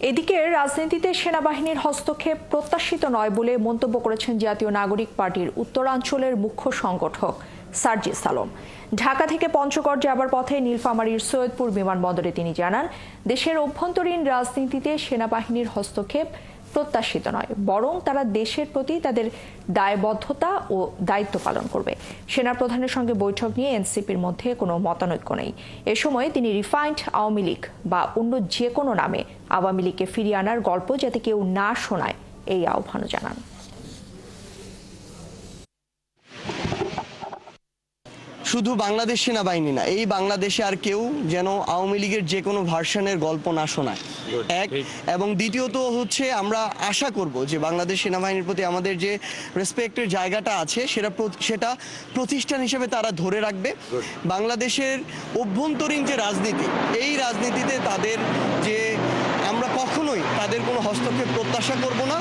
এদিকে রাজনীতিতে সেনাবাহিনীর হস্তক্ষেপ প্রত্যাশিত নয় বলে মন্তব্য করেছেন জাতীয় নাগরিক পার্টির উত্তরাঞ্চলের মুখ্য সংগঠক সার্জিস আলম। ঢাকা থেকে পঞ্চগড় যাবার পথে নীলফামারীর সৈয়দপুর বিমানবন্দরে তিনি জানান, দেশের অভ্যন্তরীণ রাজনীতিতে সেনাবাহিনীর হস্তক্ষেপ প্রত্যাশিত নয়, বরং তারা দেশের প্রতি তাদের দায়বদ্ধতা ও দায়িত্ব পালন করবে। সেনাপ্রধানের সঙ্গে বৈঠক নিয়ে এনসিপির মধ্যে কোনো মতানৈক্য নেই। এ সময় তিনি রিফাইন্ড আওয়ামী লীগ বা অন্য যে কোনো নামে আওয়ামী লীগকে ফিরিয়ে আনার গল্প যাতে কেউ না শোনায়, এই আহ্বানও জানান। শুধু বাংলাদেশ সেনাবাহিনী না, এই বাংলাদেশে আর কেউ যেন আওয়ামী লীগের যে কোনো ভার্সনের গল্প না শোনায়, এক। এবং দ্বিতীয়ত হচ্ছে, আমরা আশা করব যে বাংলাদেশ সেনাবাহিনীর প্রতি আমাদের যে রেসপেক্টের জায়গাটা আছে সেটা প্রতিষ্ঠান হিসেবে তারা ধরে রাখবে। বাংলাদেশের অভ্যন্তরীণ যে রাজনীতি, এই রাজনীতিতে তাদের যে আমরা কখনোই তাদের কোনো হস্তক্ষেপ প্রত্যাশা করব না।